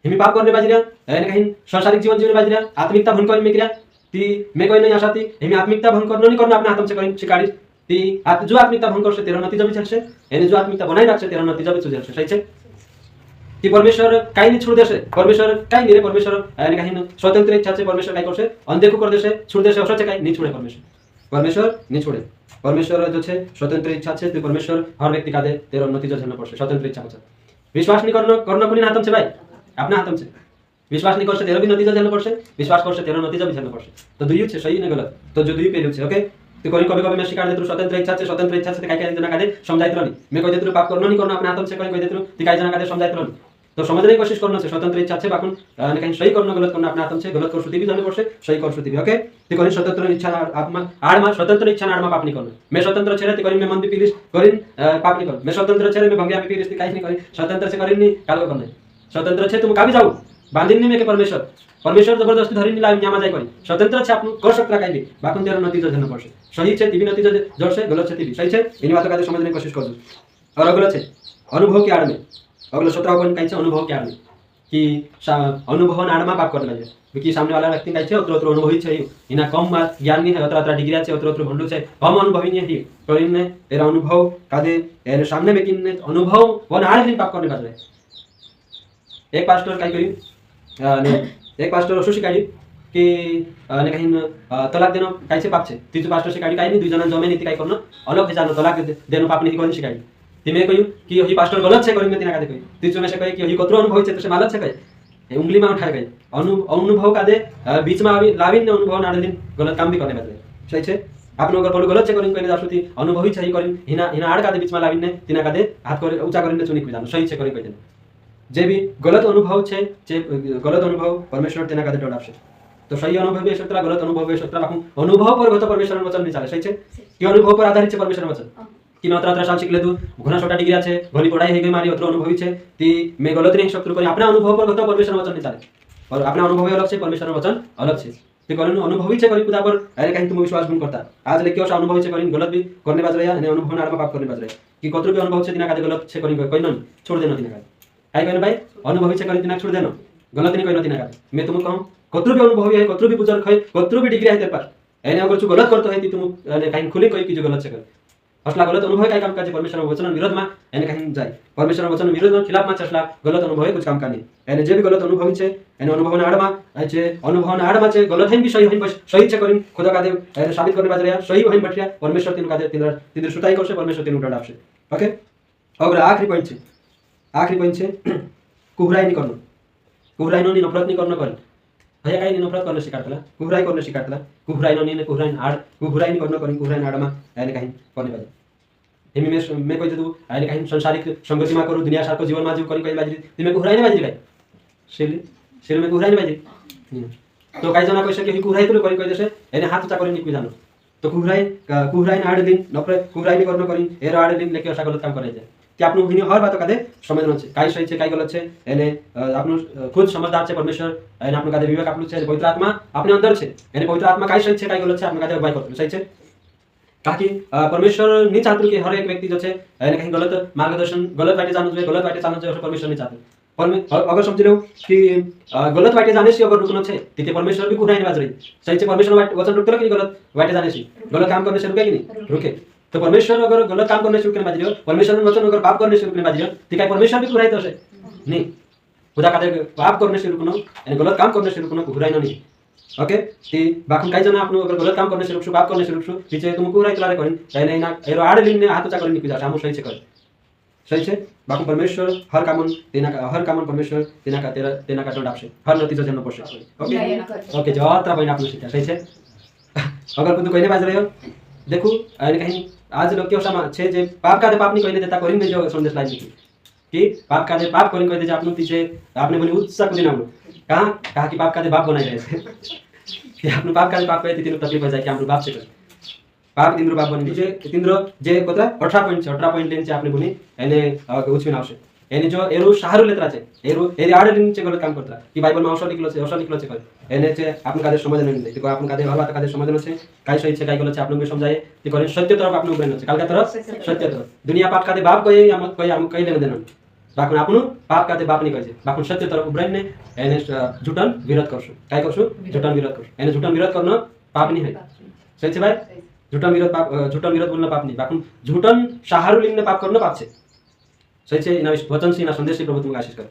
हिमी पाप करने बाजी रिया यानी कहीं संसारिक जीवन जीवन बाजी रिया आत्मिकता भंग करने में क्रिया ती मैं कोई नहीं आशाती हिमी आत्मिकता भंग करनो नहीं करना अपने हाथ से करी शिकारी ती जो आत्मिकता भंग करसे तेरो नतीजो भी झलसे यानी जो आत्मिकता बनाई रखसे तेरो नतीजो भी झलसे सही छे ती परमेश्वर काई नहीं छोड़ देसे परमेश्वर काई नहीं रे परमेश्वर यानी कहीं स्वतंत्र इच्छा से परमेश्वर काई करसे अनदेखो कर देसे छोड़ देसे असत काई नहीं छोड़े परमेश्वर नहीं छोड़े परमेश्वर जो छे स्वतंत्र इच्छा छे ते परमेश्वर हर व्यक्ति का दे तेरो नतीजो झेलना पड़से स्वतंत्र इच्छा छे विश्वास नहीं करनो कोनी हाथ में छे भाई આપના હાથમાં છે. વિશ્વાસ નહીં કરશે તેનો બી નતીજો ઝેલનો પડશે, વિશ્વાસ કરશે તેનો નતીજો બી ઝેલનો પડશે. તો દુયું છે સહી ને ગલત, તો જો દુયું પેલું છે. ઓકે, तो कोई कभी कभी मैं शिकार देता हूँ स्वतंत्र इच्छा से काय काय जना कादे समझाइत रहनी मैं कोई देता हूँ पाप करना नहीं करना अपने हाथों से कोई देता हूँ तो काय जना कादे समझाइत रहनी तो समझने की कोशिश करना से स्वतंत्र इच्छा से बाकुन कहीं सही करना गलत करना अपने हाथों से गलत कर सुती भी जाने पड़से सही कर सुती भी. ओके, तो कोई स्वतंत्र इच्छा आत्मा आड़मा स्वतंत्र इच्छा आड़मा पाप नहीं करना. मैं स्वतंत्र छेरे तो कोई मैं मन भी पीरिस करिन पाप नहीं कर. मैं स्वतंत्र छेरे मैं भंगिया भी पीरिस काय नहीं करिन स्वतंत्र से करिन नहीं काल करना. स्वतंत्र छे तुम काबी जाऊ बांधिन नहीं मैं के परमेश्वर जबरदस्ती धरी नहीं लावी जाय करी स्वतंत्र छे आपनु कर सकता काई भी बाकुन तेरो नतीजो जन पड़से सही छे तीबी नतीजो जड़से गलत छे तीबी सही छे एनी बात कादे समझने की कोशिश करजो. और अगला छे अनुभव के आड़ में अगला 17 पॉइंट काई छे अनुभव के आड़ में कि अनुभव आड़ में पाप करने लगे क्योंकि सामने वाला व्यक्ति काई छे अत्र अनुभवी छे इना कम ज्ञान नहीं है अत्र डिग्री छे अत्र भंडू छे कम अनुभवी नहीं है करिने तेरा अनुभव कादे एने सामने में किने अनुभव वन आड़ में पाप करने लगे. एक पास्टर काई करी एक पास्टर असो शिकायली कि कहीं तलाक देना कायचे पाप छे. तीजो पास्टर शिकायली काई नहीं दुई जना जमे नीति काई करनो अलग है जानो तलाक देनो पाप नहीं कोनी शिकायली. ती मैं कहियो कि ही पास्टर गलत छे करी मैं तिना कादे कहि तीजो में से कहि कि ही कतरो अनुभव छे तो से मालत छे कहि उंगली में उठाए कहि अनुभव कादे बीच में आवी लाविन ने अनुभव नाडे दिन गलत काम भी करने बदले सही छे. आपनो अगर बोलो गलत छे करी कहि जासुती अनुभवी छे करी हिना हिना आड़ कादे बीच में लाविन ने तिना कादे हाथ करे ऊंचा करिने चुनी कहि जानो सही छे करी कहि देनो. जे भी गलत अनुभव छे जे गलत अनुभव परमेश्वर तेना कादे डोडावशे तो सही अनुभव भी सत्र गलत अनुभव भी सत्र बाकू अनुभव पर गत परमेश्वर वचन नहीं चाले सही छे कि अनुभव पर आधारित छे परमेश्वर वचन कि मैं अत्र साल शिकले तू घणा छोटा डिग्री छे भली पढ़ाई हे गई मारी अत्र अनुभवी छे ती मैं गलत नहीं शत्रु करी अपना अनुभव पर गत परमेश्वर वचन नहीं चाले और अपना अनुभव अलग छे परमेश्वर वचन अलग छे ते करिन अनुभवी छे करी खुदा पर अरे कहीं तुम विश्वास गुण करता आज लेके ओसा अनुभवी छे करिन गलत भी करने बाज रहा है अनुभव नार में पाप करने बाज रहा है कि कतरो भी अनुभव छे तिना कादे गलत छे करिन कोई न छोड़ देना तिना कादे आई कहने भाई अनुभवी छे करी तिना छोड़ देनो गलत नहीं कहनो तिना कादे मैं तुम कहूं कतरो भी अनुभवी है कतरो भी बुजुर्ग है कतरो भी डिग्री है तेरे पास एने अगर तू गलत करतो है ती तुम कहीं खुली कोई की जो गलत छे कर असला गलत अनुभव काय काम काजे परमेश्वर वचन विरोध में एने कहीं जाय परमेश्वर वचन विरोध में खिलाफ में असला गलत अनुभव है कुछ काम करनी एने जे भी गलत अनुभवी छे एने अनुभव ना आड़मा छे अनुभव ना आड़मा छे गलत है भी सही है सही छे करिन खुदा कादे एने साबित करने बाज रहा सही है बठिया परमेश्वर तीन कादे तीन सुताई करसे परमेश्वर तीन उड़ा आपसे. ओके, और आखिरी पॉइंट छे कुहराई नहीं करनो कुहराई नो नफरत नहीं करनो कर भैया काई नफरत करने सिखातला कुहराई करने सिखातला कुहराई नो ने कुहराई आड़ कुहराई नहीं करनो करिन कुहराई आड़मा एने कहीं करने बाजे एमी मैं कोई तू आने कहीं संसारिक संगति में करू दुनिया सारको जीवन में जीव करी कई बाजी ती मैं कुहराई नहीं बाजी काय सिर में कुहराई नहीं बाजी तो काई जना कोई से कि कुहराई तो करी कई देसे एने हाथ ऊंचा करी नहीं जानो तो कुहराई आड़ दिन नफरत कुहराई नहीं करनो करिन एरो आड़ दिन लेके असा गलत काम करे जाए कि आपनु हिनी हर बात कादे समझनो छे काई सही छे काई गलत छे एने आपनु खुद समझदार छे परमेश्वर एने आपनु कादे विवेक आपनु छे पवित्र आत्मा अपने अंदर छे एने पवित्र आत्मा काई सही छे काई गलत छे आपनु कादे अगुवाई करतो सही छे ताकि परमेश्वर नहीं चाहते कि हर एक व्यक्ति जो छे एने कहीं गलत मार्गदर्शन गलत बाटे जानो જોઈએ गलत बाटे जानो જોઈએ परमेश्वर नहीं चाहते अगर समझ लो कि गलत बाटे जाने से अगर रुकना छे तिथे परमेश्वर भी कुहराई बाज रही सही छे परमेश्वर वचन रुकतो कि गलत बाटे जाने से गलत काम करने से रुके कि नहीं रुके तो परमेश्वर अगर गलत काम करने से रुकने बाज रही परमेश्वर ने वचन अगर पाप करने से रुकने बाज रही तो क्या परमेश्वर भी कुहराई तो से नहीं खुदा कादे पाप करने से रुकनो यानी गलत काम करने से रुकनो कुहराई नहीं. ओके, ती बाकून काही जण आपण अगर गलत काम करने से रुकसु पाप करने से रुकसु तिचे तुम कुहराई तलारे करिन यानी ना एरो आड़ लिन ने हाथ ऊंचा करिन निकि जा हमु सही छे बाकून परमेश्वर हर कामन परमेश्वर तेना का डापसे हर नतीजा जन्म पड़से. ओके जो आत्रा बहिन आपने सीखा सही छे अगर कुछ कहने बाज रहे हो देखो यानी कहीं आज लोग के ओसा छे जे पाप कादे पाप नहीं कहने देता करिन जो संदेश लाई कि पाप कादे पाप करिन कह दे जे आपनु तिचे आपने बोली उत्साह को दिनाउ कहा कि पाप कादे बाप बनाई रहे कि आपनु पाप कादे पाप कहे तीन तकलीफ हो जाए कि हमरो बाप से पाप तीन बाप बनी जे तीन जे कोतरा 18 पॉइंट लेन छे आपने बोली एने उचविन आवशे एने जो एरो सहारू लेतरा छे एरो एरी आड़ दिन छे गलत काम करतरा कि बाइबल में अवसर लिखलो छे कर एने छे आपन कादे समझ नहीं देखो आपन कादे हर बात कादे समझनो छे काई सही छे काई गलत छे आपन के समझाए कि करे सत्य तरफ आपन उबरेनो छे कालका तरफ सत्य तरफ दुनिया पाप कादे बाप कहे या मत कहे हम कहि लेने देनो बाकून आपन पाप कादे बाप नहीं कहे बाकून सत्य तरफ उबरेने एने झूठन विरोध करसु काई करसु झूठन विरोध करसु एने झूठन विरोध करनो पाप नहीं है सही छे भाई झूठन विरोध बोलना पाप नहीं बाकून झूठन सहारू लिंग ने पाप करनो पाप छे सही छे इना वचन से इना संदेश से प्रभु तुमको आशीष करे.